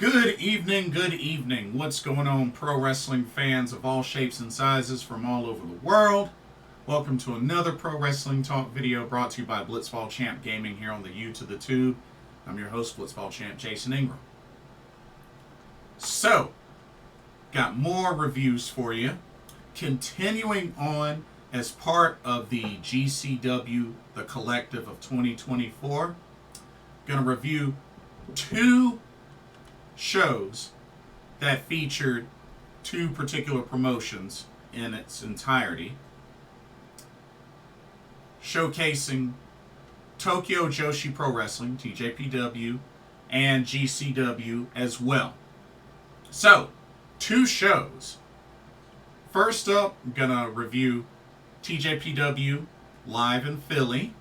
Good evening. What's going on, pro wrestling fans of all shapes and sizes from all over the world? Welcome to another Pro Wrestling Talk video brought to you by Blitzball Champ Gaming here on the U to the Tube. I'm your host, Blitzball Champ Jason Ingram. So, got more reviews for you. Continuing on as part of the GCW, the Collective of 2024, going to review two shows that featured two particular promotions in its entirety, showcasing Tokyo Joshi Pro Wrestling, TJPW, and GCW as well. So, two shows. First up, I'm going to review TJPW Live in Philly.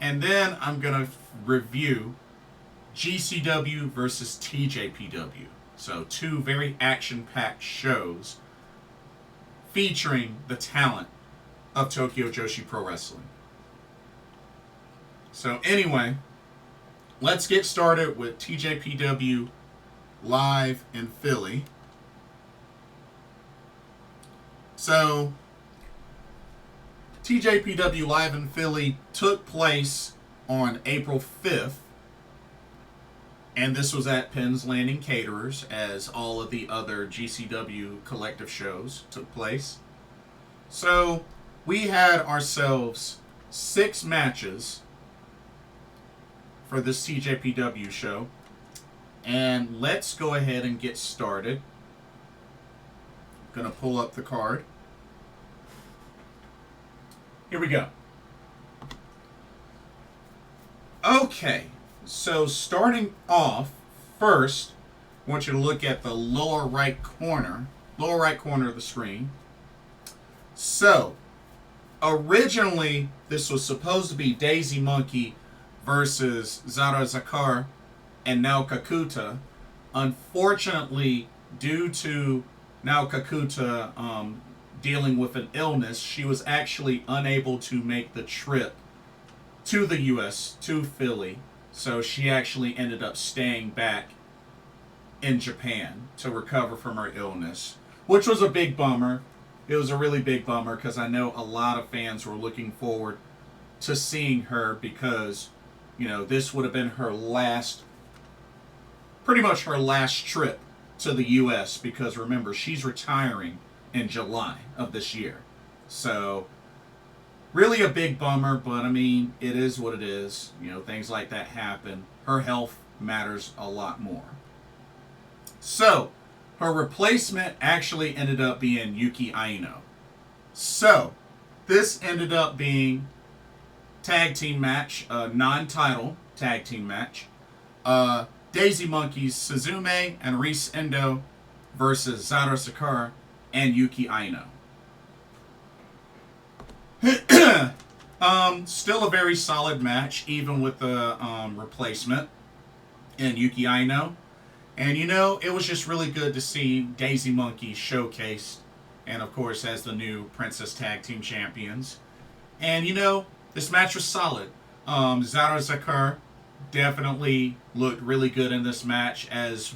And then I'm going to review GCW versus TJPW. So two very action-packed shows featuring the talent of Tokyo Joshi Pro Wrestling. So anyway, let's get started with TJPW Live in Philly. So TJPW Live in Philly took place on April 5th. And this was at Penn's Landing Caterers, as all of the other GCW Collective shows took place. So, we had ourselves 6 matches for this TJPW show. And let's go ahead and get started. I'm going to pull up the card. Here we go. Okay. So starting off, first, I want you to look at the lower right corner of the screen. So, originally, this was supposed to be Daisy Monkey versus Zara, Zakher and Naokakuta. Unfortunately, due to Naokakuta dealing with an illness, she was actually unable to make the trip to the U.S., to Philly. So she actually ended up staying back in Japan to recover from her illness, which was a big bummer. It was a really big bummer because I know a lot of fans were looking forward to seeing her because, you know, this would have been her last, pretty much her last trip to the U.S. because remember, she's retiring in July of this year. So really a big bummer, but I mean, it is what it is. You know, things like that happen. Her health matters a lot more. So, her replacement actually ended up being Yuki Aino. So, this ended up being tag team match, a non-title tag team match. Daisy Monkeys Suzume and Endo versus Zara, Zakher and Yuki Aino. Still a very solid match, even with the replacement in Yuki Aino. And, you know, it was just really good to see Daisy Monkey showcased, and, of course, as the new Princess Tag Team Champions. And, you know, this match was solid. Zara, Zakher definitely looked really good in this match, as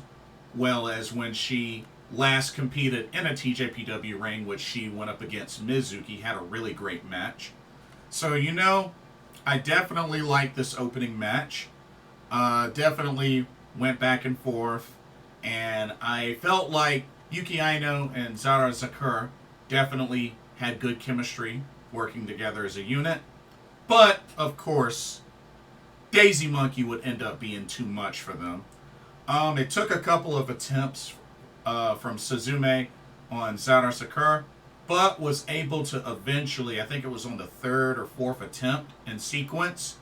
well as when she last competed in a TJPW ring, which she went up against Mizuki, had a really great match. So, you know, I definitely liked this opening match. Definitely went back and forth, and I felt like Yuki Aino and Zara, Zakher definitely had good chemistry working together as a unit. But, of course, Daisy Monkey would end up being too much for them. It took a couple of attempts from Suzume on Zara, Zakher, but was able to eventually, I think it was on the 3rd or 4th attempt in sequence,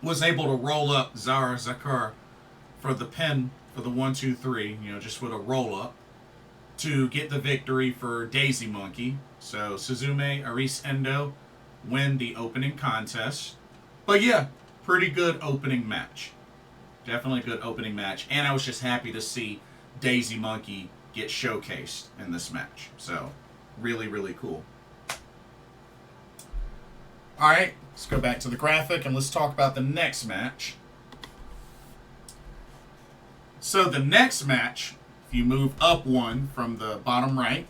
was able to roll up Zara, Zakher for the pin, for the 1, 2, 3, you know, just with a roll up to get the victory for Daisy Monkey. So Suzume, Arisu, Endo win the opening contest. But yeah, pretty good opening match. Definitely a good opening match. And I was just happy to see Daisy Monkey get showcased in this match. So, really, really cool. Alright, let's go back to the graphic and let's talk about the next match. So the next match, if you move up one from the bottom right,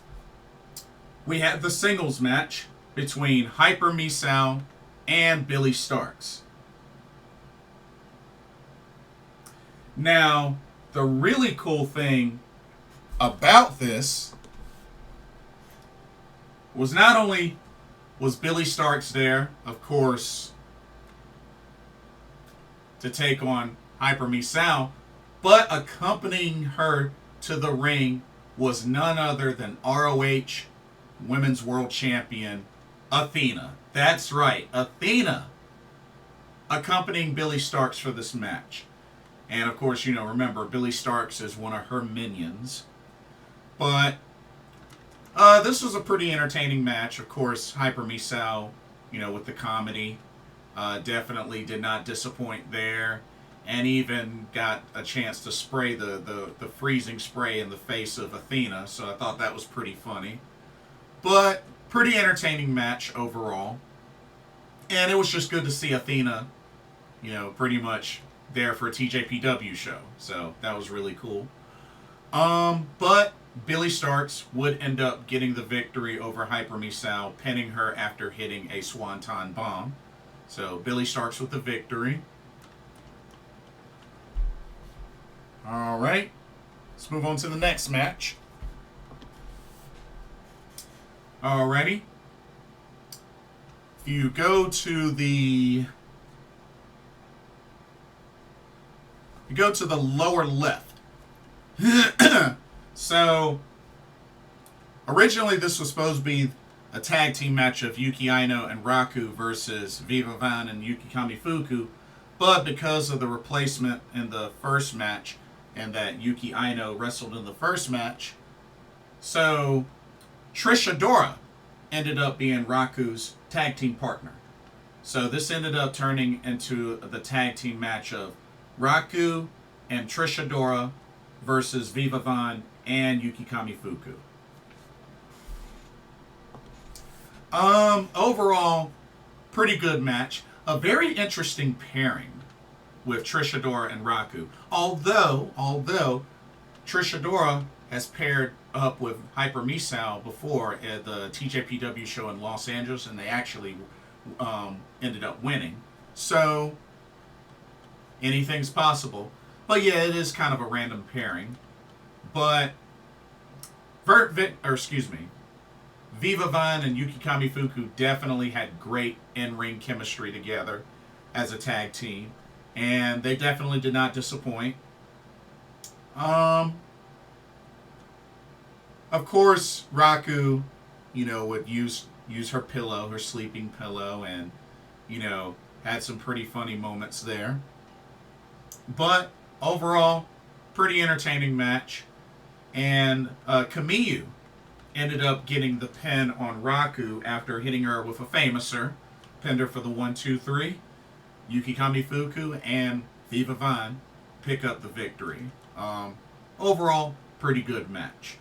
we had the singles match between Hyper Misao and Billie Starkz. Now, the really cool thing about this was not only was Billie Starkz there, of course, to take on Hyper Misao, but accompanying her to the ring was none other than ROH Women's World Champion Athena. That's right, Athena accompanying Billie Starkz for this match. And of course, remember, Billie Starkz is one of her minions. But this was a pretty entertaining match. Of course, Hyper Misao, with the comedy, definitely did not disappoint there. And even got a chance to spray the freezing spray in the face of Athena. So I thought that was pretty funny. But pretty entertaining match overall. And it was just good to see Athena, pretty much there for a TJPW show. So that was really cool. But Billie Starkz would end up getting the victory over Hyper Misao, pinning her after hitting a Swanton Bomb. So Billie Starkz with the victory. Alright, let's move on to the next match. Alrighty. If you go to the lower left. So, originally this was supposed to be a tag team match of Yuki Aino and Raku versus Viva and Yuki Kamifuku, but because of the replacement in the first match, and that Yuki Aino wrestled in the first match, so Trish Adora ended up being Raku's tag team partner. So this ended up turning into the tag team match of Raku and Trish Adora versus Viva and Yuki Kamifuku. Overall, pretty good match. A very interesting pairing with Trish Adora and Raku. Although Trish Adora has paired up with Hyper Misao before at the TJPW show in Los Angeles, and they actually ended up winning. So anything's possible. But yeah, it is kind of a random pairing. But Viva and Yuki Kamifuku definitely had great in-ring chemistry together as a tag team. And they definitely did not disappoint. Of course, Raku, would use her pillow, her sleeping pillow, and, had some pretty funny moments there. But overall, pretty entertaining match. And Miyu ended up getting the pin on Raku after hitting her with a famouser. Pinned her for the 1-2-3. Yuki Kamifuku and Viva pick up the victory. Overall, pretty good match.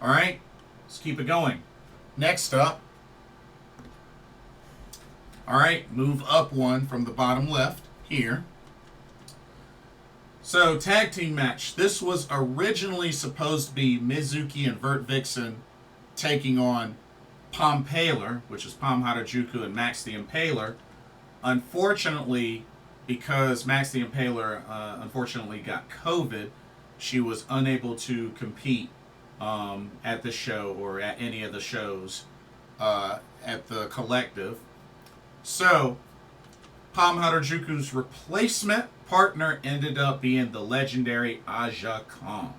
Alright, let's keep it going. Next up. Alright, move up one from the bottom left here. So, tag team match. This was originally supposed to be Mizuki and VertVixen taking on Paler, which is Pom Harajuku and Max the Impaler. Unfortunately, because Max the Impaler unfortunately got COVID, she was unable to compete at the show or at any of the shows at the Collective. So, Pom Harajuku's replacement partner ended up being the legendary Aja Kong.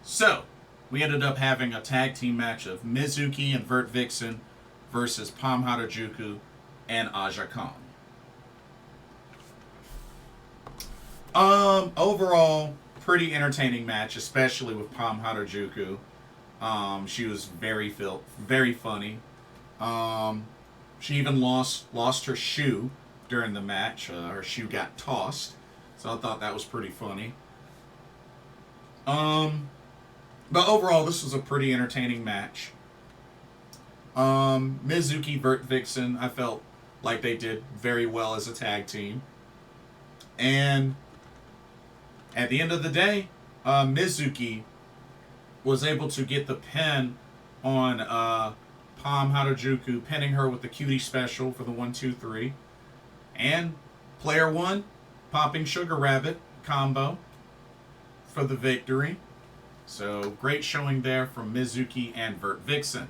So, we ended up having a tag team match of Mizuki and VertVixen versus Pom Harajuku and Aja Kong. Overall, pretty entertaining match, especially with Pom Harajuku. She was very funny. She even lost her shoe during the match. Her shoe got tossed, so I thought that was pretty funny. But overall, this was a pretty entertaining match. Mizuki, VertVixen, I felt like they did very well as a tag team. And at the end of the day, Mizuki was able to get the pin on Palm Harajuku, pinning her with the cutie special for the 1-2-3. And player one, popping Sugar Rabbit combo for the victory. So great showing there from Mizuki and VertVixen.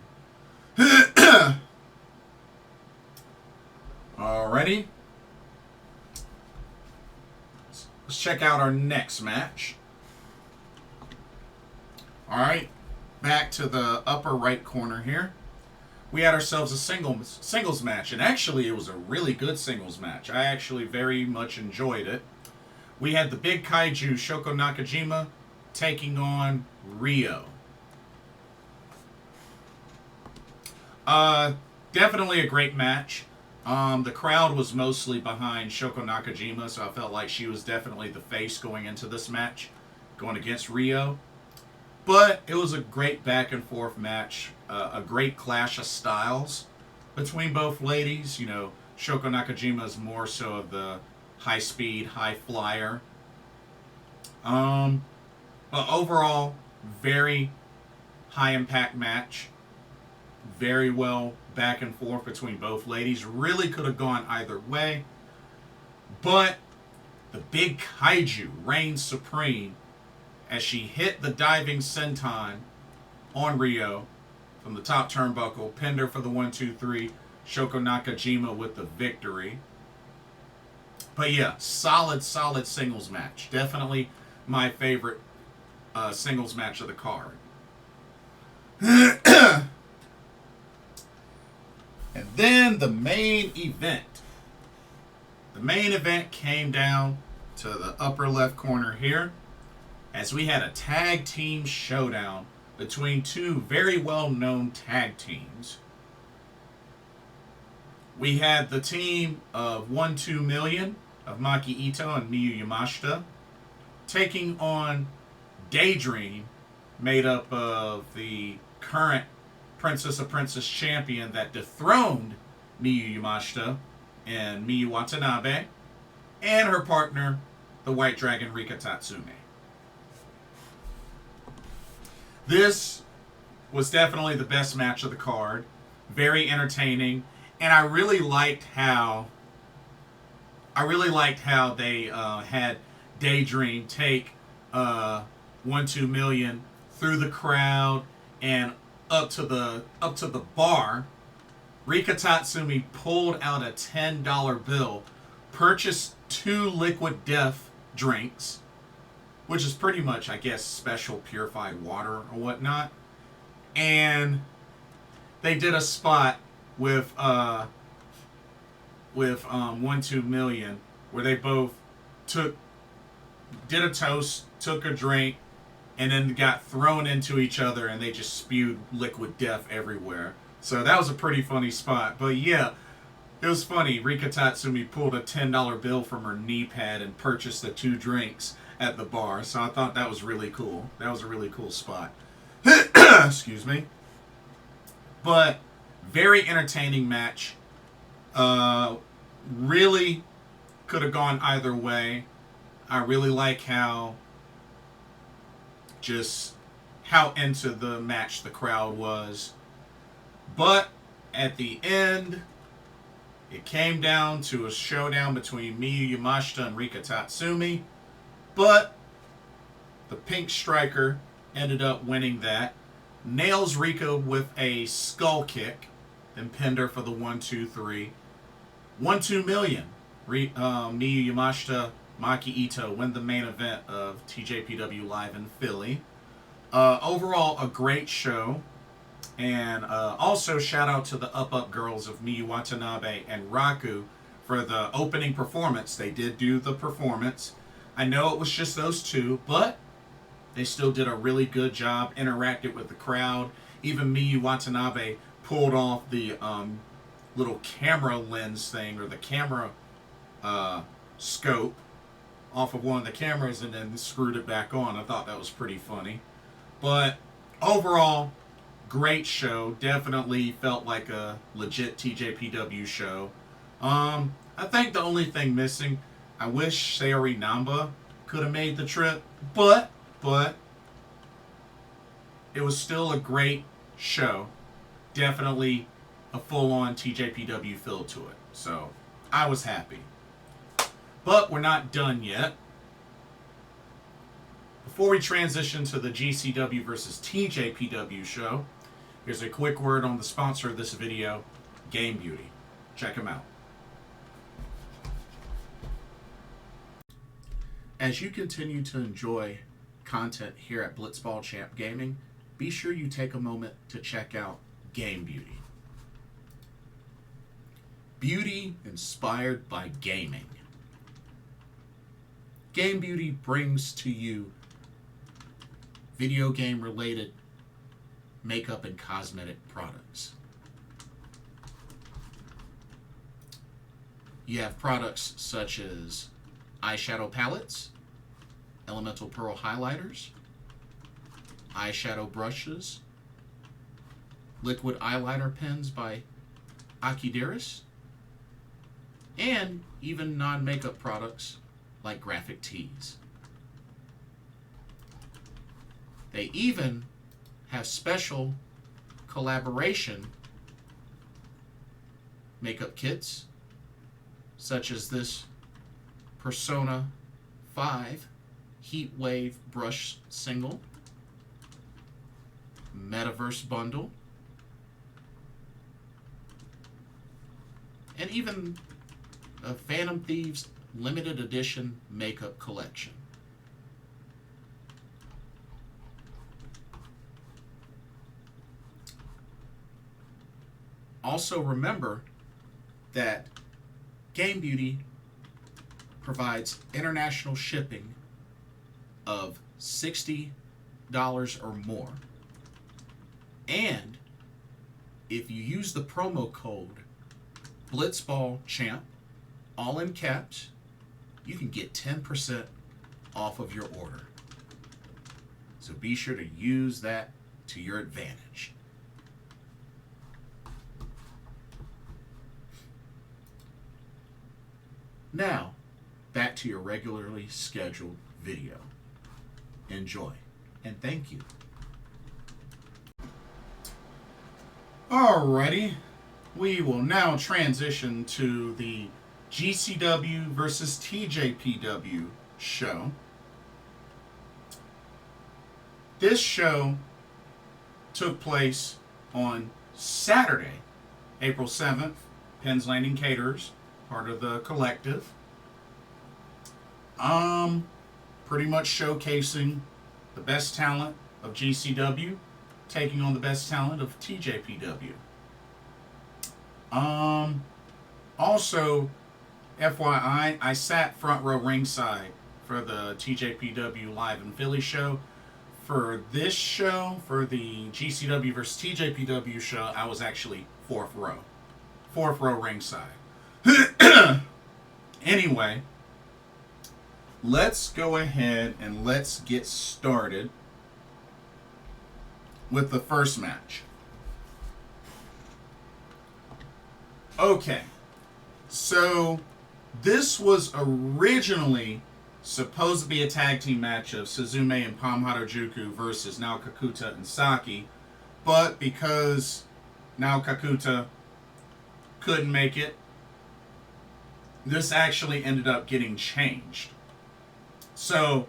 Alrighty. Let's check out our next match. Alright, back to the upper right corner here. We had ourselves a singles match, and actually it was a really good singles match. I actually very much enjoyed it. We had the big kaiju Shoko Nakajima taking on Rhio. Definitely a great match. The crowd was mostly behind Shoko Nakajima, so I felt like she was definitely the face going into this match, going against Rhio. But it was a great back and forth match, a great clash of styles between both ladies. You know, Shoko Nakajima is more so of the high speed, high flyer. But overall, very high impact match. Very well back and forth between both ladies. Really could have gone either way. But the big kaiju reigned supreme as she hit the diving senton on Rhio from the top turnbuckle, pinned her for the 1-2-3, Shoko Nakajima with the victory. But yeah, solid singles match. Definitely my favorite singles match of the card. And then the main event. The main event came down to the upper left corner here, as we had a tag team showdown between two very well-known tag teams. We had the team of 1-2 Million of Maki Itoh and Miyu Yamashita taking on Daydream, made up of the current Princess champion that dethroned Miyu Yamashita and Miyu Watanabe, and her partner, the White Dragon Rika Tatsume. This was definitely the best match of the card. Very entertaining, and I really liked how they had Daydream take 1-2 Million through the crowd and up to the bar. Rika Tatsumi pulled out a $10 bill, purchased 2 Liquid Death drinks, which is pretty much, I guess, special purified water or whatnot. And they did a spot with 1-2 Million where they both did a toast, took a drink, and then got thrown into each other, and they just spewed liquid death everywhere. So that was a pretty funny spot. But yeah, it was funny. Rika Tatsumi pulled a $10 bill from her knee pad and purchased the 2 drinks at the bar. So I thought that was really cool. That was a really cool spot. Excuse me. But very entertaining match. Really could have gone either way. I really like how into the match the crowd was. But at the end, it came down to a showdown between Miyu Yamashita and Rika Tatsumi. But the Pink Striker ended up winning that. Nails Rika with a skull kick, then pinned her for the 1-2-3. 1-2 Million. Miyu Yamashita, Maki Itoh win the main event of TJPW Live in Philly. Overall, a great show. And also shout out to the Up girls of Miyu Watanabe and Raku for the opening performance. They did do the performance. I know it was just those two, but they still did a really good job, interacted with the crowd. Even Miyu Watanabe pulled off the little camera lens thing, or the camera scope off of one of the cameras and then screwed it back on. I thought that was pretty funny. But overall, great show. Definitely felt like a legit TJPW show. I think the only thing missing I wish Sayori Namba could have made the trip, but it was still a great show. Definitely a full-on TJPW feel to it. So I was happy. But we're not done yet. Before we transition to the GCW versus TJPW show, here's a quick word on the sponsor of this video, Game Beauty. Check them out. As you continue to enjoy content here at Blitzball Champ Gaming, be sure you take a moment to check out Game Beauty. Beauty inspired by gaming. Game Beauty brings to you video game related makeup and cosmetic products. You have products such as eyeshadow palettes, elemental pearl highlighters, eyeshadow brushes, liquid eyeliner pens by Akideris, and even non-makeup products like graphic tees. They even have special collaboration makeup kits, such as this Persona 5 Heat Wave Brush Single, Metaverse Bundle, and even a Phantom Thieves limited edition makeup collection. Also remember that Game Beauty provides international shipping of $60 or more. And if you use the promo code BlitzballChamp, all in caps, you can get 10% off of your order. So be sure to use that to your advantage. Now, back to your regularly scheduled video. Enjoy, and thank you. Alrighty, we will now transition to the GCW versus TJPW show. This show took place on Saturday, April 7th, Penn's Landing Caterers, part of the Collective. Pretty much showcasing the best talent of GCW taking on the best talent of TJPW. Also, FYI, I sat front row ringside for the TJPW Live in Philly show. For this show, for the GCW versus TJPW show, I was actually fourth row ringside. Anyway, let's go ahead and let's get started with the first match. Okay, so this was originally supposed to be a tag team match of Suzume and Palm Harajuku versus Naokakuta and Saki, but because Naokakuta couldn't make it, this actually ended up getting changed. So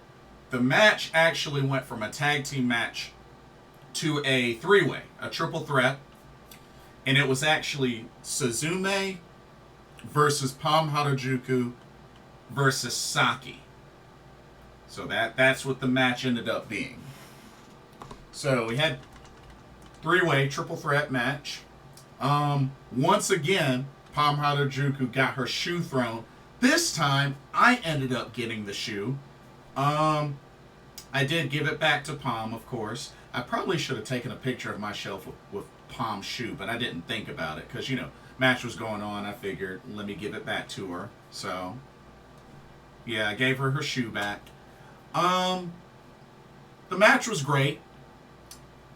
the match actually went from a tag team match to a three-way, a triple threat, and it was actually Suzume versus Palm Harajuku versus Saki. So that's what the match ended up being. So we had three-way triple threat match. Once again, Palm Harajuku got her shoe thrown. This time, I ended up getting the shoe. I did give it back to Palm, of course. I probably should have taken a picture of myself with Palm's shoe, but I didn't think about it because, match was going on. I figured, let me give it back to her. So, yeah, I gave her shoe back. The match was great.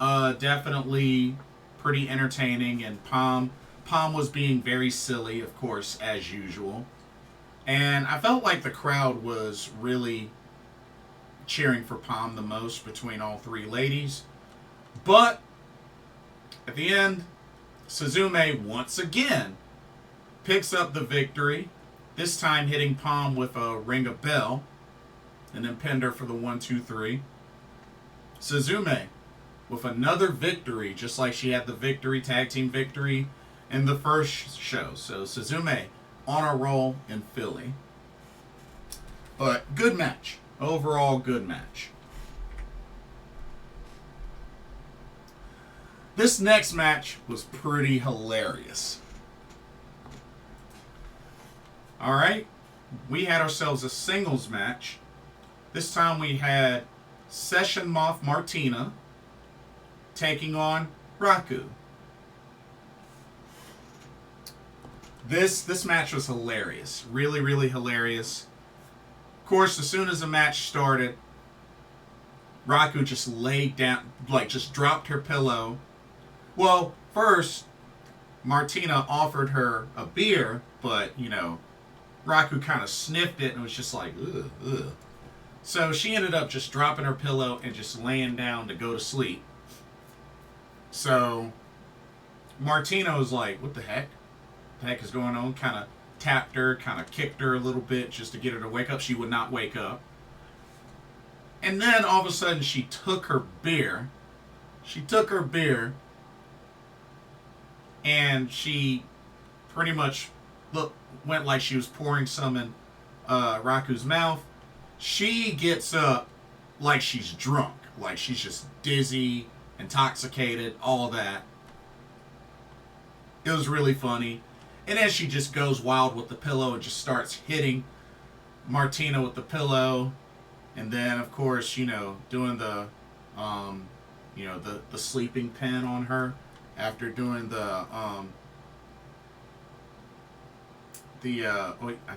Definitely pretty entertaining, and Palm was being very silly, of course, as usual. And I felt like the crowd was really cheering for Palm the most between all three ladies. But at the end, Suzume once again picks up the victory, this time hitting Palm with a ring of bell, and then pinned her for the 1-2-3. Suzume with another victory, just like she had the victory, tag team victory in the first show. So Suzume on a roll in Philly. But good match. Overall good match. This next match was pretty hilarious. Alright, we had ourselves a singles match. This time we had Session Moth Martina taking on Raku. This match was hilarious. Really, really hilarious. Of course, as soon as the match started, Raku just laid down, like just dropped her pillow. Well, first, Martina offered her a beer, but, you know, Raku kind of sniffed it and was just like, ugh, ugh. So she ended up just dropping her pillow and just laying down to go to sleep. So Martina was like, what the heck? What the heck is going on? Kind of tapped her, kind of kicked her a little bit just to get her to wake up. She would not wake up. And then all of a sudden she took her beer. And she pretty much went like she was pouring some in Raku's mouth. She gets up like she's drunk. Like she's just dizzy, intoxicated, all that. It was really funny. And then she just goes wild with the pillow and just starts hitting Martina with the pillow. And then, of course, you know, doing the, the sleeping pen on her after doing I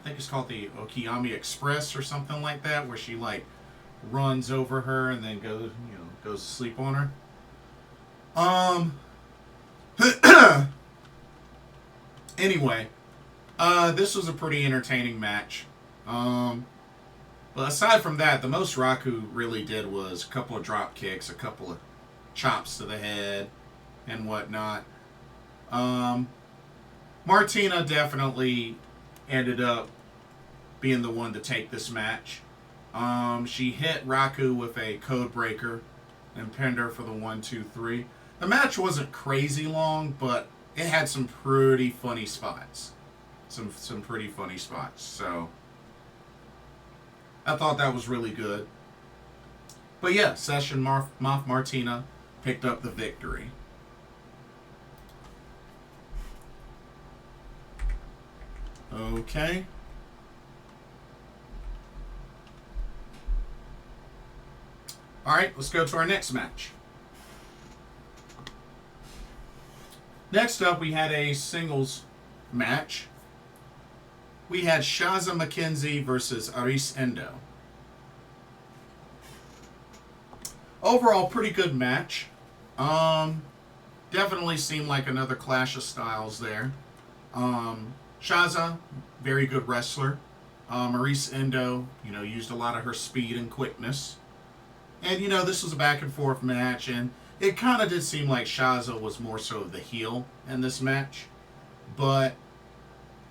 think it's called the Okiyami Express or something like that, where she like runs over her and then goes to sleep on her. Anyway, this was a pretty entertaining match. But aside from that, the most Raku really did was a couple of drop kicks, a couple of chops to the head, and whatnot. Martina definitely ended up being the one to take this match. She hit Raku with a code breaker and pinned her for the 1-2-3. The match wasn't crazy long, but it had some pretty funny spots. Some pretty funny spots. So I thought that was really good. But yeah, Session Moth Martina picked up the victory. Okay. Alright, let's go to our next match. Next up, we had a singles match. We had Shaza McKenzie versus Endo. Overall, pretty good match. Definitely seemed like another clash of styles there. Shaza, very good wrestler. Endo, used a lot of her speed and quickness. And, this was a back and forth match, and it kind of did seem like Shaza was more so the heel in this match. But,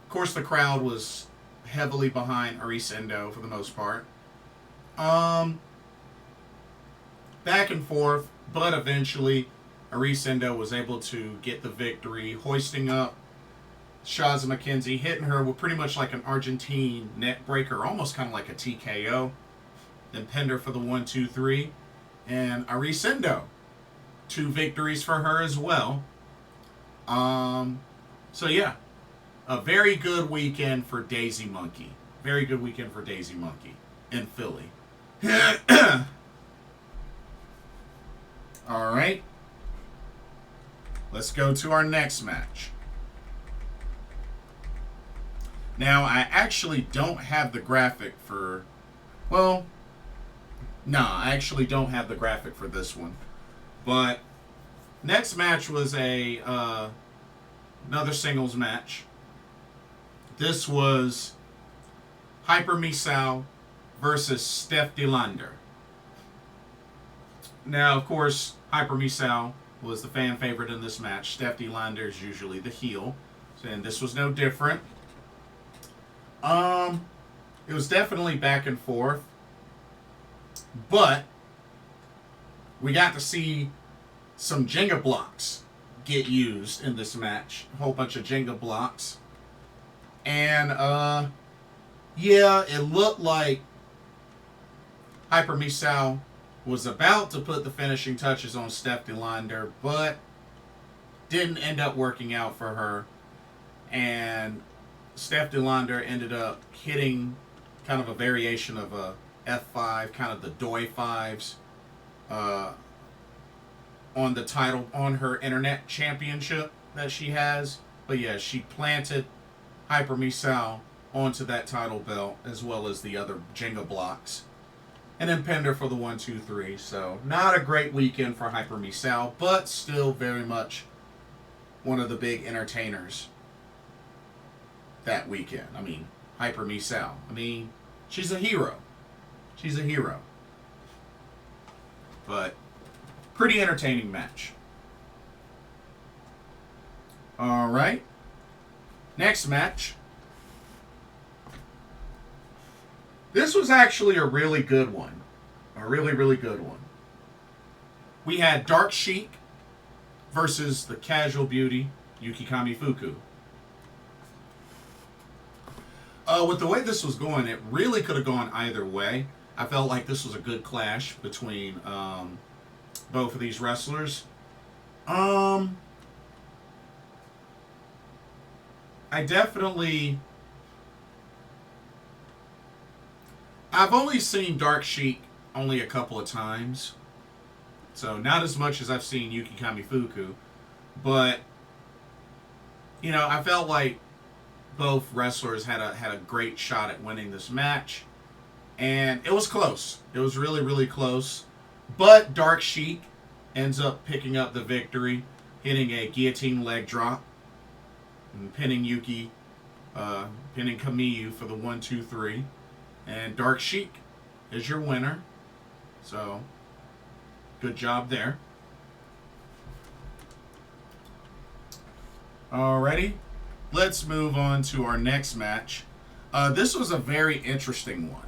of course, the crowd was heavily behind Endo for the most part. Back and forth, but eventually Endo was able to get the victory, hoisting up Shaza McKenzie, hitting her with pretty much like an Argentine neck breaker, almost kind of like a TKO. Then pinned her for the 1-2-3. And Endo, 2 victories for her as well. So yeah, a very good weekend for Daisy Monkey. Very good weekend for Daisy Monkey in Philly. All right. Let's go to our next match. Now, I actually don't have the graphic for... Well, I actually don't have the graphic for this one. But next match was another singles match. This was Hyper Misao versus Steph DeLander. Now, of course, Hyper Misao was the fan favorite in this match. Steph DeLander is usually the heel, and this was no different. It was definitely back and forth, but we got to see some Jenga blocks get used in this match. A whole bunch of Jenga blocks. And, yeah, it looked like Hyper Misao was about to put the finishing touches on Steph DeLander, but didn't end up working out for her. And Steph DeLander ended up hitting kind of a variation of a F5, kind of the Doi 5s, on the title, on her internet championship that she has. But yeah, she planted Hyper Misao onto that title belt, as well as the other Jenga blocks, and then pinned her for the 1, 2, 3. So not a great weekend for Hyper Misao, but still very much one of the big entertainers that weekend. I mean, Hyper Misao. I mean, she's a hero. She's a hero. But pretty entertaining match. All right. Next match. This was actually a really good one. A really, really good one. We had Dark Sheik versus the Casual Beauty, Yuki Kamifuku. With the way this was going, it really could have gone either way. I felt like this was a good clash between both of these wrestlers. I definitely... I've only seen Dark Sheik only a couple of times. So not as much as I've seen Yuki Kamifuku. But, you know, I felt like both wrestlers had a great shot at winning this match. And it was close. It was really, really close. But Dark Sheik ends up picking up the victory, hitting a guillotine leg drop, and pinning Yuki, pinning Kamiyu for the 1, 2, 3. And Dark Sheik is your winner. So, good job there. Alrighty. Let's move on to our next match. This was a very interesting one.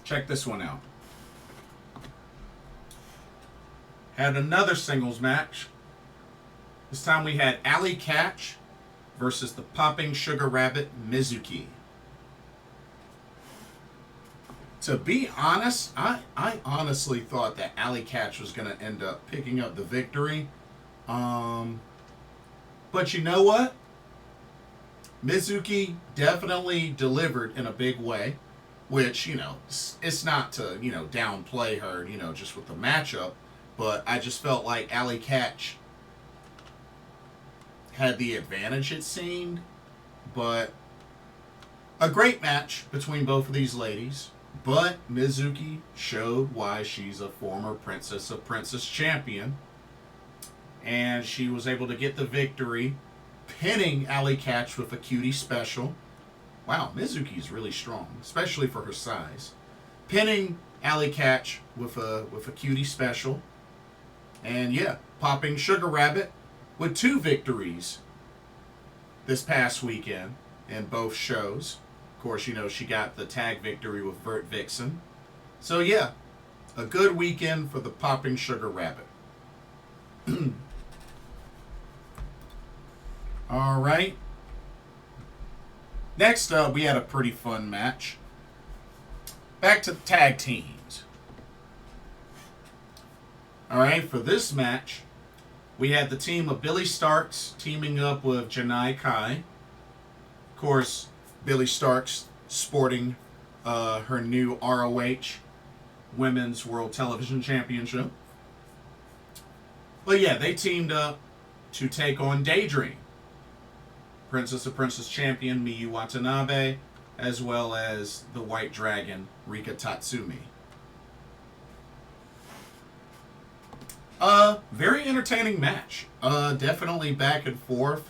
Check this one out. Had another singles match. This time we had Alley Catch versus the Popping Sugar Rabbit Mizuki. To be honest, I honestly thought that Alley Catch was going to end up picking up the victory. But you know what? Mizuki definitely delivered in a big way, which, you know, it's not to, you know, downplay her, you know, just with the matchup, but I just felt like Alley Catch had the advantage, it seemed. But a great match between both of these ladies, but Mizuki showed why she's a former Princess of Princess champion, and she was able to get the victory, pinning Alley Catch with a cutie special. Wow, Mizuki's really strong, especially for her size. Pinning Alley Catch with a cutie special. And yeah, Popping Sugar Rabbit with 2 victories this past weekend in both shows. Of course, you know, she got the tag victory with VertVixen. So yeah, a good weekend for the Popping Sugar Rabbit. All right. Next up, we had a pretty fun match. Back to tag teams. All right, for this match, we had the team of Billie Starkz teaming up with Janai Kai. Of course, Billie Starkz sporting her new ROH Women's World Television Championship. But yeah, they teamed up to take on Daydream, Princess of Princess champion Miyu Watanabe, as well as the White Dragon Rika Tatsumi. Very entertaining match. Definitely back and forth.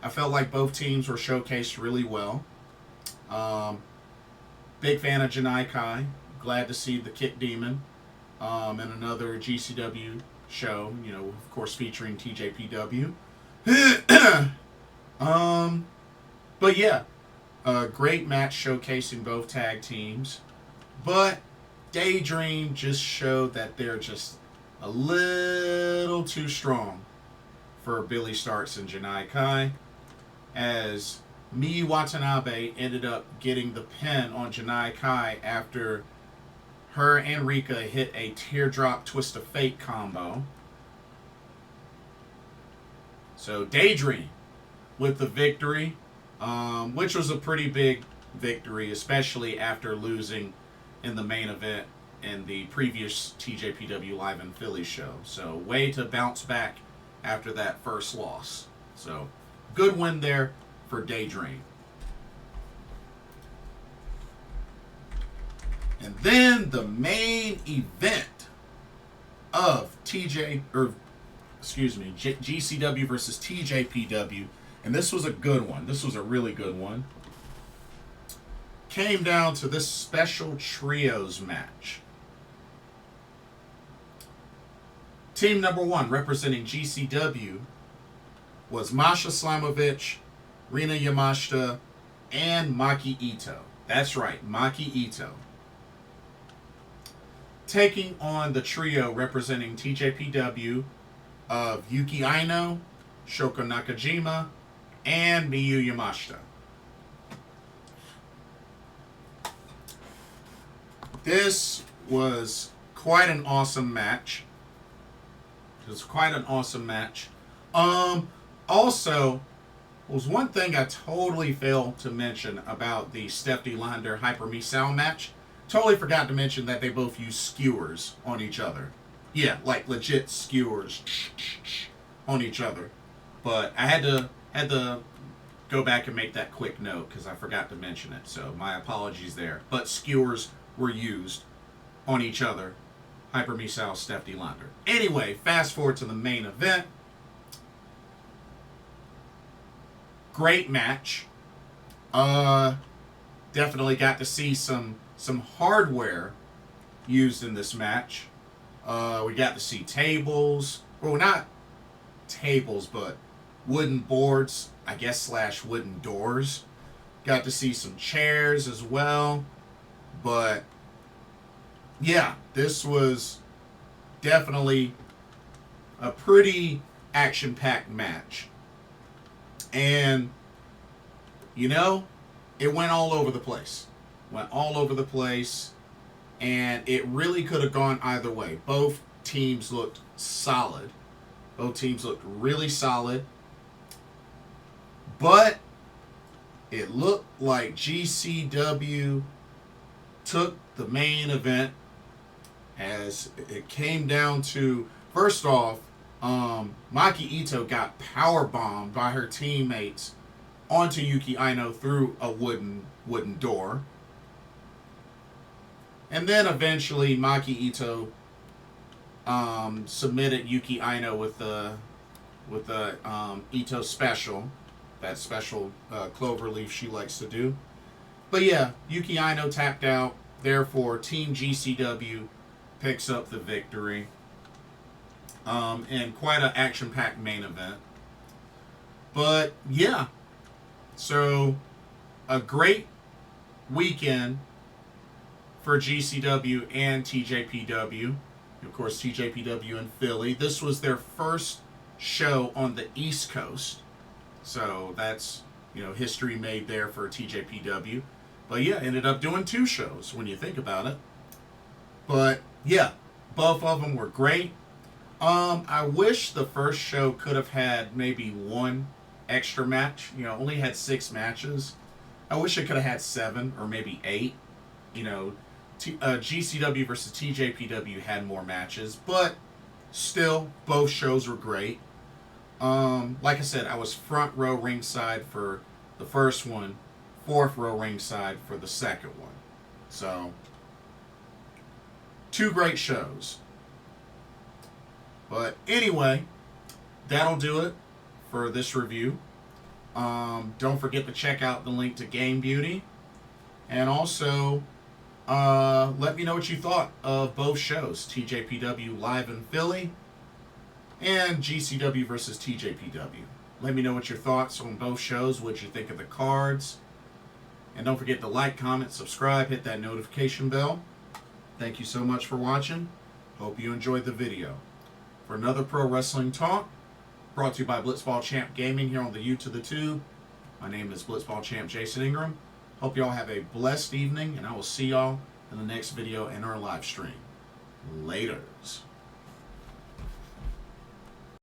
I felt like both teams were showcased really well. Big fan of Janai Kai. Glad to see the Kick Demon in another GCW show, you know, of course featuring TJPW. But yeah, a great match showcasing both tag teams. But Daydream just showed that they're just a little too strong for Billie, Starkz, and Janai Kai, as Miyu Watanabe ended up getting the pin on Janai Kai after her and Rika hit a teardrop twist of fate combo. So Daydream with the victory, which was a pretty big victory, especially after losing in the main event in the previous TJPW Live in Philly show. So way to bounce back after that first loss. So good win there for Daydream. And then the main event of GCW versus TJPW, and this was a good one. This was a really good one. Came down to this special trios match. Team number 1 representing GCW was Masha Slamovich, Rina Yamashita, and Maki Itoh. That's right, Maki Itoh. Taking on the trio representing TJPW of Yuki Aino, Shoko Nakajima, and Miyu Yamashita. This was quite an awesome match. Also, was one thing I totally failed to mention about the Stephanie Lander Hyper Misao match. Totally forgot to mention that they both use skewers on each other. Yeah, like legit skewers on each other. But I had to go back and make that quick note because I forgot to mention it. So my apologies there. But skewers were used on each other. Hyper Misao, Stephanie Lander. Anyway, fast forward to the main event. Great match. Definitely got to see some hardware used in this match. We got to see tables. Well, not tables, but wooden boards, I guess, / wooden doors. Got to see some chairs as well. But yeah, this was definitely a pretty action-packed match. And, you know, it went all over the place. And it really could have gone either way. Both teams looked solid. Both teams looked really solid. But it looked like GCW took the main event, as it came down to, first off, Maki Itoh got powerbombed by her teammates onto Yuki Aino through a wooden door. And then eventually Maki Itoh submitted Yuki Aino with the Itoh special, that special cloverleaf she likes to do. But yeah, Yuki Aino tapped out. Therefore, Team GCW picks up the victory. And quite an action-packed main event. But yeah, so a great weekend for GCW and TJPW. Of course, TJPW in Philly. This was their first show on the East Coast. So that's, you know, history made there for TJPW. But yeah, ended up doing 2 shows when you think about it. But yeah, both of them were great. I wish the first show could have had maybe 1 extra match. You know, only had 6 matches. I wish it could have had 7 or maybe 8. You know, GCW versus TJPW had more matches, but still, both shows were great. Like I said, I was front row ringside for the first one, 4th row ringside for the second one. So, 2 great shows. But anyway, that'll do it for this review. Don't forget to check out the link to Game Beauty. And also, let me know what you thought of both shows, TJPW Live in Philly and GCW versus TJPW. Let me know what your thoughts on both shows, what you think of the cards. And don't forget to like, comment, subscribe, hit that notification bell. Thank you so much for watching. Hope you enjoyed the video. For another Pro Wrestling Talk, brought to you by Blitzball Champ Gaming here on the U to the Tube. My name is Blitzball Champ Jason Ingram. Hope y'all have a blessed evening, and I will see y'all in the next video in our live stream. Laters.